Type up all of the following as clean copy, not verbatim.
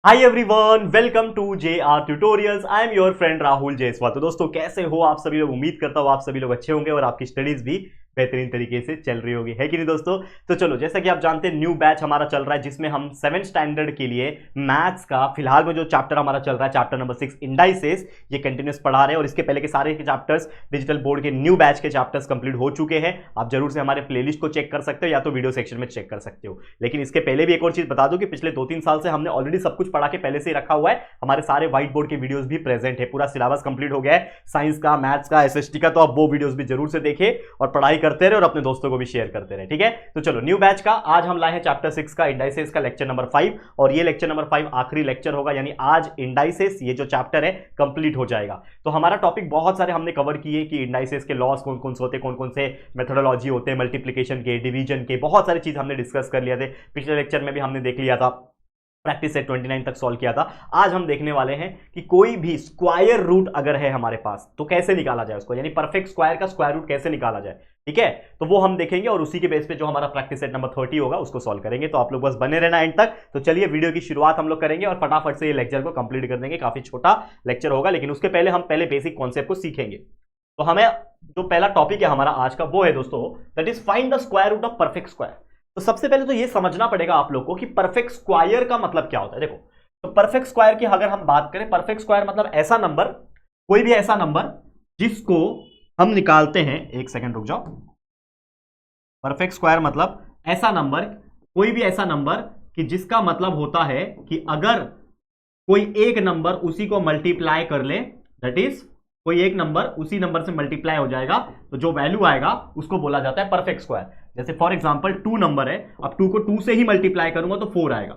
Hi everyone, welcome to JR tutorials. I am your friend Rahul Jaiswal. तो दोस्तों कैसे हो आप सभी लोग? उम्मीद करता हूँ आप सभी लोग अच्छे होंगे और आपकी स्टडीज भी बेहतरीन तरीके से चल रही होगी, है कि नहीं दोस्तों? तो चलो, जैसा कि आप जानते हैं न्यू बैच हमारा चल रहा है जिसमें हम 7th स्टैंडर्ड के लिए मैथ्स का फिलहाल में जो चैप्टर हमारा चल रहा है, चैप्टर नंबर 6 इंडाइसेस, ये कंटिन्यूस पढ़ा रहे हैं। और इसके पहले के सारे के चैप्टर्स डिजिटल बोर्ड के न्यू बैच के चैप्टर्स कंप्लीट हो चुके हैं। आप जरूर से हमारे प्लेलिस्ट को चेक कर सकते हो या तो वीडियो सेक्शन में चेक कर सकते हो। लेकिन इसके पहले भी एक और चीज बता दूं कि पिछले 2-3 साल से हमने ऑलरेडी सब कुछ पढ़ा के पहले से ही रखा हुआ है। हमारे सारे व्हाइट बोर्ड के वीडियोस भी प्रेजेंट है, पूरा सिलेबस कंप्लीट हो गया है साइंस का, मैथ्स का, SST का। तो आप वो वीडियोस भी जरूर से देखें और पढ़ाई करते रहे और अपने दोस्तों को भी शेयर करते रहे, ठीक है? तो चलो, न्यू बैच का आज हम लाए हैं चैप्टर 6 का इंडाइसेस का लेक्चर नंबर 5। और ये लेक्चर नंबर 5 आखिरी लेक्चर होगा, यानी आज इंडाइसेस ये जो चैप्टर है कंप्लीट हो जाएगा। तो हमारा टॉपिक बहुत सारे हमने कवर किए कि इंडाइसेस के लॉस कौन कौन से होते हैं, कौन कौन से मेथोडोलॉजी होते हैं, मल्टीप्लिकेशन के, डिवीजन के, बहुत सारी चीज हमने डिस्कस कर लिया थे। पिछले लेक्चर में भी हमने देख लिया था, प्रैक्टिस सेट 29 तक सॉल्व किया था। आज हम देखने वाले हैं कि कोई भी स्क्वायर रूट अगर है हमारे पास तो कैसे निकाला जाए उसको, यानी परफेक्ट स्क्वायर का स्क्वायर रूट कैसे निकाला जाए, ठीक है? तो वो हम देखेंगे और उसी के बेस पे जो हमारा प्रैक्टिस सेट नंबर 30 होगा उसको सॉल्व करेंगे। तो आप लोग बस बने रहना एंड तक। तो चलिए, वीडियो की शुरुआत हम लोग करेंगे और फटाफट से ये लेक्चर को कंप्लीट कर देंगे। काफी छोटा लेक्चर होगा, लेकिन उसके पहले हम बेसिक कॉन्सेप्ट को सीखेंगे। तो हमें जो पहला टॉपिक है हमारा आज का, वो है दोस्तों, that is find the square root of perfect square. तो सबसे पहले तो ये समझना पड़ेगा आप लोग को कि परफेक्ट स्क्वायर का मतलब क्या होता है। देखो, तो परफेक्ट स्क्वायर की अगर हम बात करें, परफेक्ट स्क्वायर मतलब ऐसा नंबर, कोई भी ऐसा नंबर जिसको हम निकालते हैं, एक सेकंड रुक जाओ। परफेक्ट स्क्वायर मतलब ऐसा नंबर, कोई भी ऐसा नंबर कि जिसका मतलब होता है कि अगर कोई एक नंबर उसी को मल्टीप्लाई कर ले, दैट इज कोई एक नंबर उसी नंबर से मल्टीप्लाई हो जाएगा, तो जो वैल्यू आएगा उसको बोला जाता है परफेक्ट स्क्वायर। जैसे फॉर एग्जांपल 2 नंबर है, अब 2 को 2 से ही मल्टीप्लाई करूंगा तो 4 आएगा,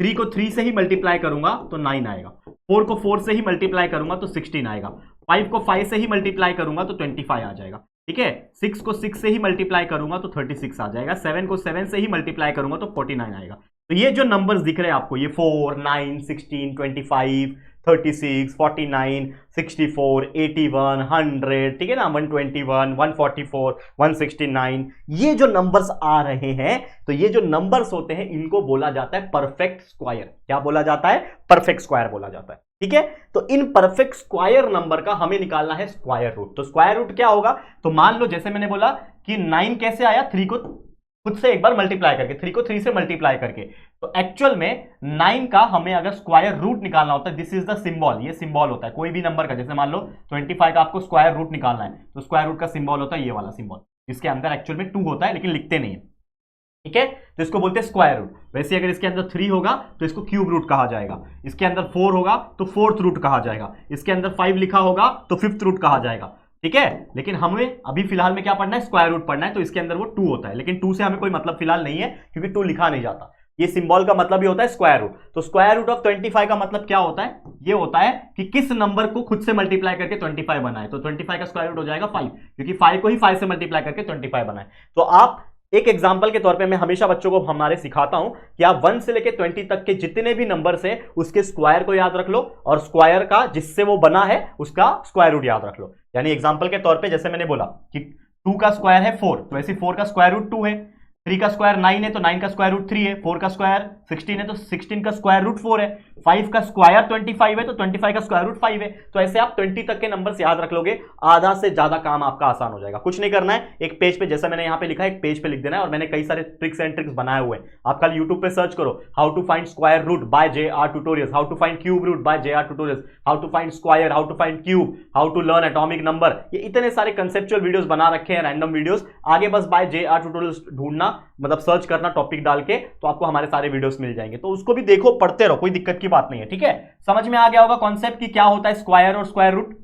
3 को 3 से ही मल्टीप्लाई करूंगा तो 9 आएगा, 4 को 4 से ही मल्टीप्लाई करूंगा तो 16 आएगा, 5 को 5 से ही मल्टीप्लाई करूंगा तो 25 आ जाएगा, ठीक है? 6 को 6 से ही मल्टीप्लाई करूंगा तो 36 आ जाएगा, 7 को 7 से ही मल्टीप्लाई करूंगा तो 49 आएगा। तो ये जो नंबर्स दिख रहे हैं आपको, ये 4, 9, 16, 25, 36, 49, 64, 81, 100, ठीक है ना, 121, 144, 169, ये जो नंबर्स आ रहे हैं, तो ये जो नंबर्स होते हैं इनको बोला जाता है परफेक्ट स्क्वायर। क्या बोला जाता है? परफेक्ट स्क्वायर बोला जाता है, ठीक है? तो इन परफेक्ट स्क्वायर नंबर का हमें निकालना है स्क्वायर रूट। तो स्क्वायर रूट क्या होगा? तो मान लो जैसे मैंने बोला कि 9 कैसे आया, 3 को खुद से एक बार मल्टीप्लाई करके, 3 को 3 से मल्टीप्लाई करके। तो एक्चुअल में 9 का हमें अगर स्क्वायर रूट निकालना होता है, दिस इज द सिंबल, ये सिंबल होता है कोई भी नंबर का। जैसे मान लो 25 का आपको स्क्वायर रूट निकालना है, तो स्क्वायर रूट का सिंबल होता है ये वाला सिंबल, जिसके अंदर एक्चुअल में 2 होता है लेकिन लिखते नहीं है, ठीक है? तो इसको बोलते हैं स्क्वायर रूट। वैसे अगर इसके अंदर 3 होगा तो इसको क्यूब रूट कहा जाएगा, इसके अंदर 4 होगा तो फोर्थ रूट कहा जाएगा, इसके अंदर 5 लिखा होगा तो फिफ्थ रूट कहा जाएगा, ठीक है? लेकिन हमें अभी फिलहाल में क्या पढ़ना है? स्क्वायर रूट पढ़ना है। तो इसके अंदर वो 2 होता है, लेकिन 2 से हमें कोई मतलब फिलहाल नहीं है क्योंकि 2 लिखा नहीं जाता। ये सिंबल का मतलब ही होता है स्क्वायर रूट। तो स्क्वायर रूट ऑफ 25 का मतलब क्या होता है? ये होता है कि किस नंबर को खुद से मल्टीप्लाई करके 25 बनाए। तो 25 का स्क्वायर रूट हो जाएगा 5, क्योंकि 5 को ही 5 से मल्टीप्लाई करके 25 बनाए। तो आप एक एग्जांपल के तौर पे मैं हमेशा बच्चों को हमारे सिखाता हूं कि आप 1 से लेके 20 तक के जितने भी नंबर्स हैं उसके स्क्वायर को याद रख लो और स्क्वायर का जिससे वो बना है उसका स्क्वायर रूट याद रख लो। यानी एग्जांपल के तौर पे जैसे मैंने बोला कि 2 का स्क्वायर है 4, तो ऐसे 4 का स्क्वायर रूट 2 है, 3 का स्क्वायर 9 है तो 9 का स्क्वायर रूट 3 है, 4 का स्क्वायर 16 है तो 16 का स्क्वायर रूट 4 है, 5 का स्क्वायर 25 है तो 25 का स्क्वायर रूट 5 है। तो ऐसे आप 20 तक के नंबर्स याद रख लोगे, आधा से ज्यादा काम आपका आसान हो जाएगा। कुछ नहीं करना है, एक पेज पे जैसा मैंने यहां पे लिखा है, एक पेज पे लिख देना है। और मैंने कई सारे ट्रिक्स एंड ट्रिक्स बनाए हुए हैं, आप कल यूट्यूब पे सर्च करो, how to find square root by JR tutorials, how to find cube root by JR tutorials, how to find square, how to find cube, how to learn atomic number. ये इतने सारे conceptual videos बना रखे हैं, random videos. आगे बस bye JR tutorials ढूंढना, मतलब सर्च करना टॉपिक डाल के, तो आपको हमारे सारे वीडियोस मिल जाएंगे। तो उसको भी देखो, पढ़ते रहो, कोई दिक्कत की बात नहीं है, ठीक है? समझ में आ गया होगा कॉन्सेप्ट कि क्या होता है स्क्वायर और स्क्वायर रूट।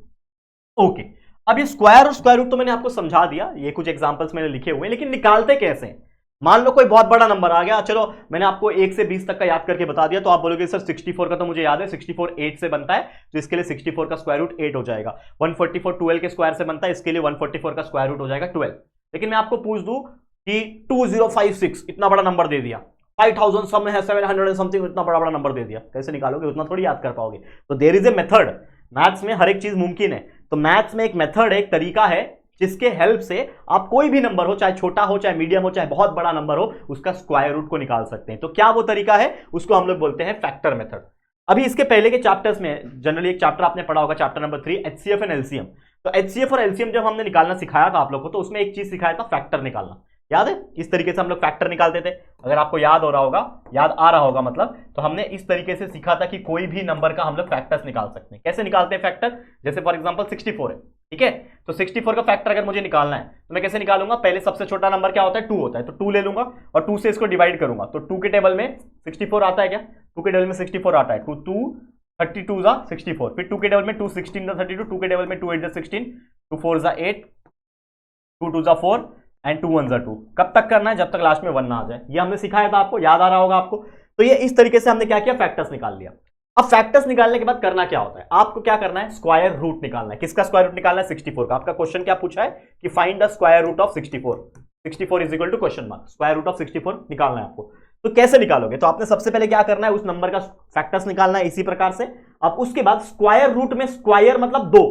ओके, अब ये स्क्वायर और स्क्वायर रूट तो मैंने आपको समझा दिया, ये कुछ एग्जांपल्स मैंने लिखे हुए हैं, लेकिन निकालते कैसे हैं? मान लो कोई बहुत बड़ा नंबर आ गया, चलो मैंने आपको 1 से 20 तक का याद करके बता दिया, तो आप बोलोगे सर 64 का तो मुझे याद है, 64 8 से बनता है, तो इसके लिए 64 का स्क्वायर रूट 8 हो जाएगा। 144 12 के स्क्वायर से बनता है, इसके लिए 144 का स्क्वायर रूट हो जाएगा 12। लेकिन मैं आपको पूछ दूं कि 2056 इतना बड़ा नंबर दे दिया, 5000 सम है 700 समथिंग, इतना बड़ा बड़ा नंबर दे दिया, कैसे निकालोगे? उतना थोड़ी याद कर पाओगे। तो there is a method, maths में हर एक चीज मुमकिन है। तो मैथ्स में एक मेथड है, एक तरीका है जिसके हेल्प से आप कोई भी नंबर हो, चाहे छोटा हो, चाहे मीडियम हो, चाहे बहुत बड़ा नंबर हो, उसका स्क्वायर रूट को निकाल सकते हैं। तो क्या वो तरीका है? उसको हम लोग बोलते हैं फैक्टर मेथड। अभी इसके पहले के चैप्टर्स में जनरली एक चैप्टर आपने पढ़ा होगा, chapter number 3, HCF and LCM। तो HCF और LCM जब हमने निकालना सिखाया था आप लोग को, तो उसमें एक चीज सिखाया था, फैक्टर निकालना। याद है? इस तरीके से हम लोग फैक्टर निकालते थे। अगर आपको याद हो रहा होगा, याद आ रहा होगा मतलब, तो हमने इस तरीके से सीखा था कि कोई भी नंबर का हम लोग फैक्टर्स निकाल सकते हैं। कैसे निकालते हैं फैक्टर? जैसे फॉर एग्जांपल 64 है, ठीक है, तो 64 का फैक्टर अगर मुझे निकालना है तो मैं कैसे निकालूंगा? पहले सबसे छोटा नंबर क्या होता है? 2 होता है, तो 2 ले लूंगा और 2 से इसको डिवाइड करूंगा। तो 2 के टेबल में 64 आता है क्या? 2 के टेबल में 64 आता है। 2 32 जा 64, फिर 2 के टेबल में 2 16 जा 32, 2 के टेबल में 2 8 जा 16, 2 4 जा 8, 2 2 जा 4 एंड 2 1 जा 2। कब तक करना है? जब तक लास्ट में 1 ना आ जाए। ये हमने सिखाया था, आपको याद आ रहा होगा आपको। तो ये इस तरीके से हमने क्या किया? फैक्टर्स निकाल लिया। अब फैक्टर्स निकालने के बाद करना क्या होता है? आपको क्या करना है? स्क्वायर रूट निकालना है। किसका स्क्वायर रूट निकालना है? 64 का। आपका क्वेश्चन क्या पूछा है कि find the square root of 64। 64 is equal to question mark, square root of 64 निकालना है आपको। तो कैसे निकालोगे? तो आपने सबसे पहले क्या करना है? उस नंबर का फैक्टर्स निकालना है इसी प्रकार से। अब उसके बाद स्क्वायर रूट में, स्क्वायर मतलब 2,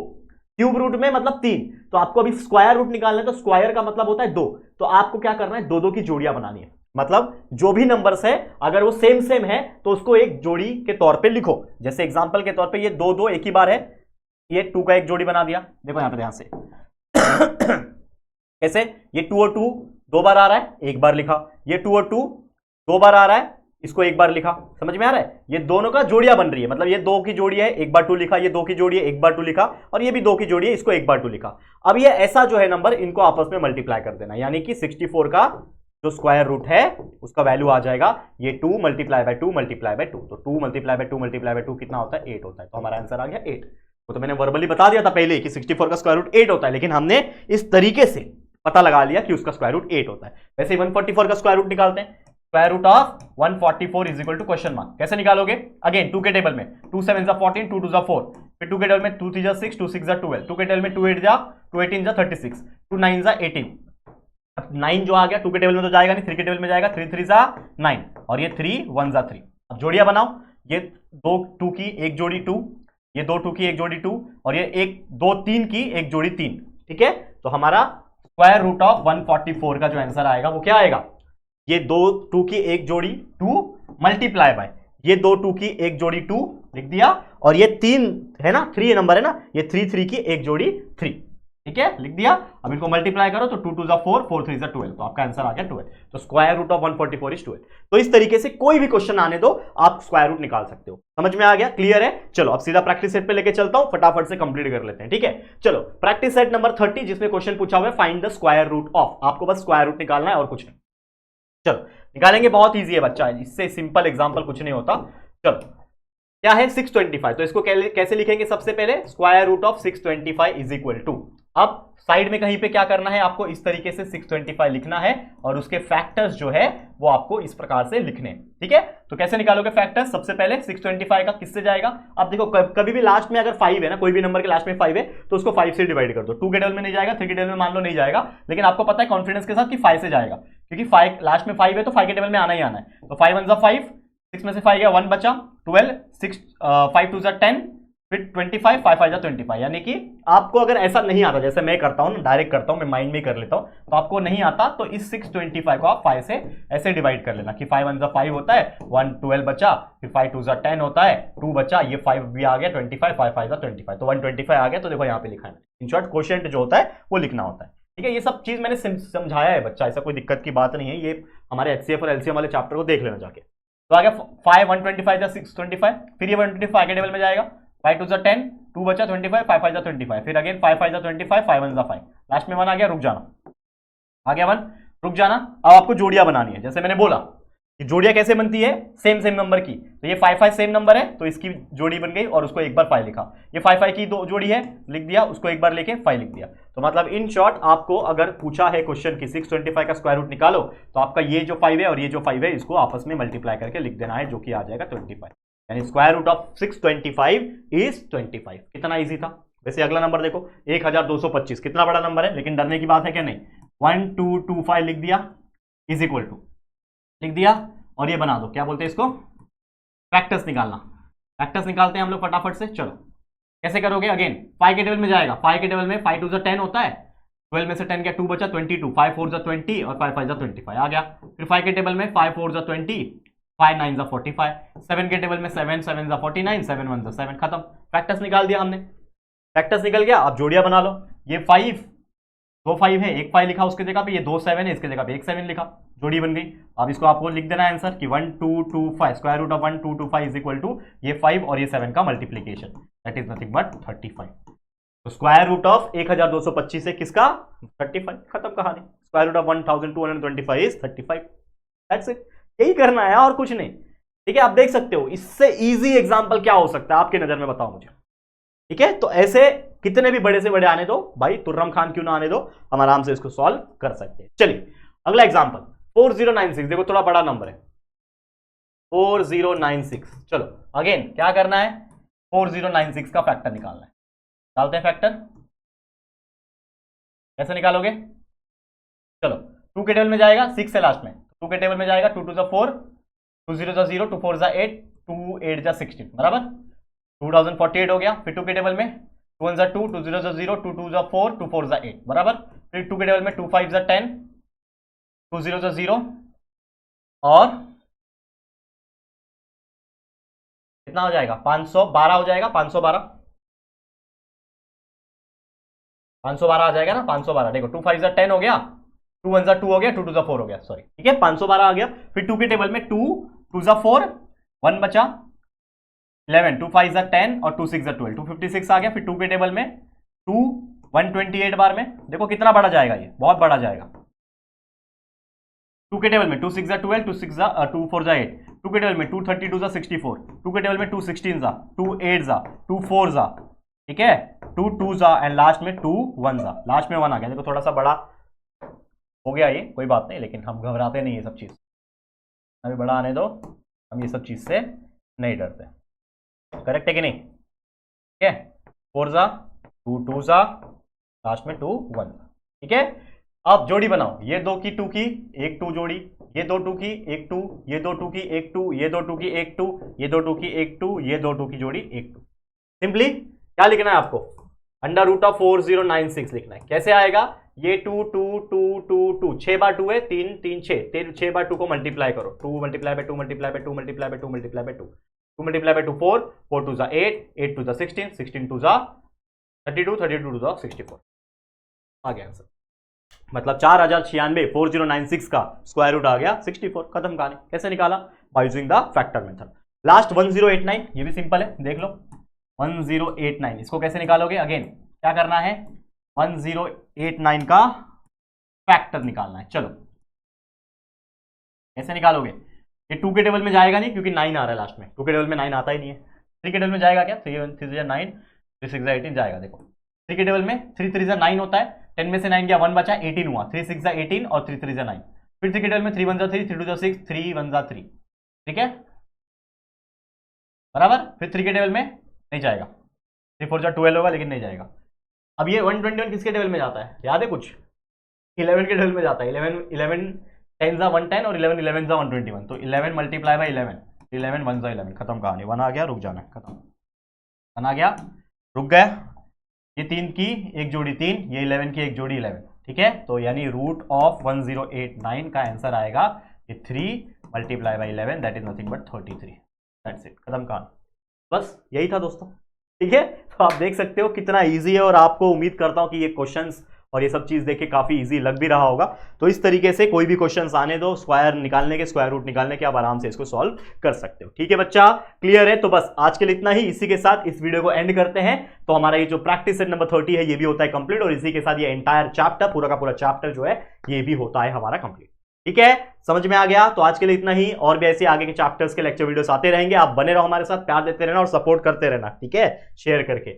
क्यूब रूट में मतलब 3, तो आपको अभी स्क्वायर रूट निकालना है, तो स्क्वायर का मतलब होता है 2। तो आपको क्या करना है? 2 की जोड़ियां बनानी है। मतलब जो भी नंबर्स है अगर वो सेम सेम है तो उसको एक जोड़ी के तौर पे लिखो। जैसे एग्जांपल के तौर पे ये 2 2 एक ही बार है, ये 2 का एक जोड़ी बना दिया। देखो यहां पे ध्यान से कैसे? ये 2 और 2 2 बार आ रहा है, एक बार लिखा। ये 2 और 2 2 बार आ रहा है, इसको एक बार लिखा। समझ में आ रहा है? ये दोनों का जोड़ियां बन रही है, मतलब ये 2 की जोड़ी है, एक बार 2 लिखा, ये 2 की जोड़ी है, एक बार 2 लिखा, और ये भी 2 की जोड़ी है, इसको एक बार 2 लिखा। अब ये ऐसा जो है नंबर, इनको आपस में मल्टीप्लाई कर देना, यानी कि 64 का जो स्क्वायर रूट है उसका वैल्यू आ जाएगा ये 2 मल्टीप्लाई बाय 2 मल्टीप्लाई बाय 2। तो 2 मल्टीप्लाई बाय 2 मल्टीप्लाई बाय 2 कितना होता है? 8 होता है। तो हमारा आंसर आ गया 8। वो तो मैंने वर्बली बता दिया था पहले कि 64 का स्क्वायर रूट 8 होता है, लेकिन हमने इस तरीके से पता लगा लिया कि उसका स्क्वायर रूट 8 होता है। वैसे 144 का स्क्वायर रूट निकालते हैं। Square root of 144 is equal to question mark. कैसे निकालोगे? अगेन 2 के टेबल में 2 7 जा 14, 2 2 जा 4, फिर 2 के टेबल में 2 3 जा 6, 2 6 जा 12, 2 के टेबल में 2 8 जा 2 18 जा 36, 2 9 जा 18। अब 9 जो आ गया 2 के टेबल में तो जाएगा नहीं, 3 के टेबल में जाएगा, 3 3 जा 9, और ये 3 1 जा 3। अब जोड़ियां बनाओ। ये 2 की एक जोड़ी 2, ये 2 की एक जोड़ी 2, और ये 2 3 की एक जोड़ी 3। ठीक है, तो हमारा स्क्वायर रूट ऑफ 144 का जो आंसर आएगा वो क्या आएगा? ये 2 की एक जोड़ी 2 मल्टीप्लाई बाय ये 2 की एक जोड़ी 2 लिख दिया, और ये 3 है ना, 3 नंबर है ना, ये 3 की एक जोड़ी 3। ठीक है, लिख दिया। अब इनको मल्टीप्लाई करो तो 2 2 जा 4, 4 3 जा 12, तो आपका आंसर आ गया 12। तो स्क्वायर रूट ऑफ 144 इज 12। तो इस तरीके से कोई भी क्वेश्चन आने दो, आप स्क्वायर रूट निकाल सकते हो। समझ में आ गया? क्लियर है? चलो अब सीधा प्रैक्टिस सेट पे लेके चलता हूं, फटाफट से कंप्लीट कर लेते हैं। ठीक है, चलो प्रैक्टिस सेट नंबर 30, जिसमें क्वेश्चन पूछा हुआ है find the square root of. आपको बस स्क्वायर रूट निकालना है और कुछ नहीं। चलो निकालेंगे, बहुत ईजी है बच्चा, इससे सिंपल एग्जांपल कुछ नहीं होता। चलो क्या है? 625। तो इसको कैसे लिखेंगे? सबसे पहले square root of 625 is equal to, अब साइड में कहीं पे क्या करना है आपको? इस तरीके से 625 लिखना है, और उसके फैक्टर्स जो है वो आपको इस प्रकार से लिखने। ठीक है, तो कैसे निकालोगे फैक्टर्स? सबसे पहले 625 का किससे जाएगा? अब देखो कभी भी लास्ट में अगर 5 है ना, कोई भी नंबर के लास्ट में 5 है तो उसको 5 से डिवाइड कर दो। 2 के टेबल में नहीं जाएगा, 3 के टेबल में मान लो नहीं जाएगा, लेकिन आपको पता है कॉन्फिडेंस के साथ कि 5 से जाएगा, क्योंकि 5 लास्ट में 5 है तो 5 के टेबल में आना ही आना है। तो 5 1 जा 5, 6 में से 5 गया 1 बचा, 12, 6 5 2 जा 10, फिर 25, 5 5 जा 25। यानी कि आपको अगर ऐसा नहीं आता, जैसे मैं करता हूं, डायरेक्ट करता हूं, मैं माइंड में कर लेता हूं, तो आपको नहीं आता तो इस 625 को आप 5 से ऐसे डिवाइड कर लेना कि 5 1 जा 5 होता है, 1 12 बचा, फिर 5 2 जा 10 होता है, 2 बचा, ये 5 भी आ गया 25, 5 5 जा 25, तो 125 आ गया। तो देखो यहाँ पे लिखा है, इन शॉर्ट क्वोशिएंट जो होता है वो लिखना होता है। ठीक है, ये सब चीज मैंने समझाया है बच्चा, ऐसा कोई दिक्कत की बात नहीं है। ये हमारे HCF और LCM वाले चैप्टर को देख लेना जाके। तो आ गया 5 125 जा 625, फिर ये 125 के टेबल में जाएगा, 5 2 जा 10, 2 बचा 25, 5 5 जा 25, फिर अगेन 5 5 जा 25, 5 1 जा 5, लास्ट में 1 आ गया, रुक जाना, आ गया 1, रुक जाना। अब आपको जोड़ियां बनानी है, जैसे मैंने बोला कि जोड़ियां कैसे बनती है? सेम सेम नंबर की। तो ये 5 5 सेम नंबर है तो इसकी जोड़ी बन गई, और उसको एक बार 5 लिखा। ये 5 5 की दो जोड़ी है, लिख दिया, उसको एक बार लेके 5 लिख दिया। तो मतलब इन शॉर्ट आपको अगर पूछा है क्वेश्चन की 625 का स्क्वायर रूट निकालो, तो आपका ये जो 5 है और ये जो 5 है इसको आपस में मल्टीप्लाई करके लिख देना है, जो कि आ जाएगा 25। यानी स्क्वायर रूट ऑफ 625 इज 25। कितना इजी था। वैसे अगला नंबर देखो 1225, कितना बड़ा नंबर है, लेकिन डरने की बात है क्या? नहीं। 1225 लिख दिया, इज इक्वल टू लिख दिया, और ये बना दो, क्या बोलते हैं इसको? फैक्टर्स निकालना। फैक्टर्स निकालते हैं हम लोग फटाफट से। चलो कैसे करोगे? अगेन 5 के टेबल में जाएगा, 5 के टेबल में 5 2 जा 10 होता है, 12 में से 10 गया 2 बचा 22, 5 4 जा 20 और 5 5 जा 25 आ गया। फिर 5 के टेबल में 5 4 जा 20, 5 9 जा 45, 7 के टेबल में 7 7 जा 49, 7 1 जा 7, खत्म। फैक्टर्स निकाल दिया हमने, फैक्टर्स निकल गया। अब जोड़ियां बना लो। ये 5 दो 5 है, एक 5 लिखा उसके जगह पे, ये 2 7 है, इसके जगह पे एक 7 लिखा, जोड़ी बन गई। अब इसको आपको लिख देना आंसर कि 1 2 2 5, square root of 1 2 2 5 is equal to ये 5 और ये 7 का multiplication, that is nothing but 35। तो स्क्वायर रूट ऑफ 1225 है किसका? 35, खत्म कहानी। Square root of 1225 is 35, that's it. यही करना है और कुछ नहीं, ठीक है। आप देख सकते हो इससे इजी एग्जांपल क्या हो सकता है आपके नजर में, बताओ मुझे, ठीक है। तो ऐसे कितने भी बड़े से बड़े आने दो भाई, तुर्रम खान क्यों ना आने दो, हम आराम से इसको सॉल्व कर सकते हैं। चलिए अगला एग्जांपल 4096, देखो थोड़ा बड़ा नंबर है 4096। चलो अगेन क्या करना है, 4096 का फैक्टर निकालना है। डालते हैं फैक्टर, कैसे निकालोगे? चलो 2 के टेबल में जाएगा, 6 है लास्ट में, 2 के टेबल में जाएगा 2 2 4, 2 0 0, 2 4 8, 2 8 16, बराबर 2048 हो गया। फिर 2 के टेबल में 2 1 2, 2 0 0, 2 2 4, 2 4 8, बराबर। फिर 2 के टेबल में 2 5 10, 2 0 0 और कितना हो जाएगा? 512 हो जाएगा, 512 आ जाएगा ना, 512। देखो 2 5 10 हो गया, 2 1 2 हो गया, 2 2 4 हो गया, सॉरी, ठीक है 512 आ गया। फिर 2 के टेबल में 2 2 4, 1 बचा, 11, 2 5 10 और 2 6 12, 256 आ गया। फिर 2 के टेबल में 2 128 बार में, देखो कितना बड़ा जाएगा, ये बहुत बड़ा जाएगा। 2 के टेबल में 2 6 12, 2 6 2 4 8, 2 के टेबल में 2 32 64, 2 के टेबल में 2 16 2 8 2 4, ठीक है 2 2 एंड लास्ट में 2 1, लास्ट में 1 आ गया। देखो थोड़ा सा बड़ा हो गया ये, कोई बात नहीं, लेकिन हम घबराते नहीं, ये सब चीज अभी बड़ा आने दो, हम ये सब चीज से नहीं डरते, करेक्ट है कि नहीं? ठीक है 4 2 2 लास्ट में 2 1, ठीक है। अब जोड़ी बनाओ, ये 2 की 2 की 1 2 जोड़ी, ये 2 2 की 1 2, ये 2 2 की 1 2, ये 2 2 की 1 2, ये 2 2 की 1 2, ये 2 2 की जोड़ी 1 2। सिंपली क्या लिखना है आपको? अंडर रूट ऑफ 4096 लिखना है। कैसे आएगा? ये 2 2 2 2 2, 6 बार 2 है, 3 3 6, 6 बार 2 को मल्टीप्लाई करो, 2 multiply by 2 multiply by 2 multiply by 2 multiply by 2, 2 multiply by 2 4, 4 2 8, 8 2 16, 16 2 32, 32 2 64, आ गया आंसर। मतलब 4096 4096 का स्क्वायर रूट आ गया 64, खत्म कहानी। कैसे निकाला? By using the factor method. Last 1089, ये भी सिंपल है, देख लो 1089, इसको कैसे निकालोगे? अगेन क्या करना है, 1089 का फैक्टर निकालना है। चलो कैसे निकालोगे? ये 2 के टेबल में जाएगा नहीं क्योंकि 9 आ रहा है लास्ट में, 2 के टेबल में 9 आता ही नहीं है। 3 के टेबल में जाएगा क्या? 3 3 9, 3 6 18 जाएगा। देखो 3 के टेबल में 3 3 9 होता है, 10 में से 9 गया, 1 बचा, 18 हुआ, 3 6 18 और 3 3 9। फिर 3 के टेबल में 3 1 3, 3 2 6, 3 1 3, ठीक है बराबर। फिर 3 के टेबल में नहीं जाएगा, 3 4 12 होगा लेकिन नहीं जाएगा। अब ये 121 किसके टेबल में जाता है, याद है कुछ? 11 के टेबल में जाता है। 11 10 जा 110 और 11 11 जा 121, तो 11 मल्टीप्लाई बाय 11, 11 1 जा 11, खत्म कहानी। 1 आ गया, रुक जाना, खत्म। 1 आ गया, रुक गया। ये 3 की एक जोड़ी 3, ये 11 की एक जोड़ी 11, ठीक है। तो यानी रूट ऑफ 1089 का आंसर आएगा ये 3 multiply by 11, that is nothing but 33, that's it, खत्म कहानी। बस यही था दोस्तों, ठीक है। तो आप देख सकते हो कितना इजी है, और आपको उम्मीद करता हूं कि ये क्वेश्चंस और ये सब चीज देख के काफी इजी लग भी रहा होगा। तो इस तरीके से कोई भी क्वेश्चंस आने दो, स्क्वायर निकालने के, स्क्वायर रूट निकालने के, आप आराम से इसको सॉल्व कर सकते हो, ठीक है बच्चा, क्लियर है? तो बस आज के लिए इतना ही, इसी के साथ इस वीडियो को एंड करते हैं। तो हमारा ये जो प्रैक्टिस सेट नंबर 30 है ये भी होता है कंप्लीट, और इसी के साथ ये एंटायर चैप्टर, पूरा का पूरा चैप्टर जो है ये भी होता है हमारा कंप्लीट, ठीक है। समझ में आ गया? तो आज के लिए इतना ही, और भी ऐसे आगे के चैप्टर्स के लेक्चर वीडियोस आते रहेंगे। आप बने रहो हमारे साथ, प्यार देते रहना और सपोर्ट करते रहना, ठीक है, शेयर करके।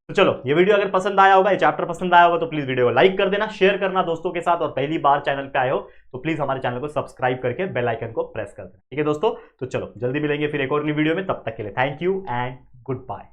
तो चलो, ये वीडियो अगर पसंद आया होगा, ये चैप्टर पसंद आया होगा, तो प्लीज वीडियो को लाइक कर देना, शेयर करना दोस्तों के साथ, और पहली बार चैनल पे आए हो तो प्लीज हमारे चैनल को सब्सक्राइब करके बेल आइकन को प्रेस कर देना, ठीक है दोस्तों। तो चलो जल्दी मिलेंगे फिर एक और नई वीडियो में, तब तक के लिए thank you and good bye.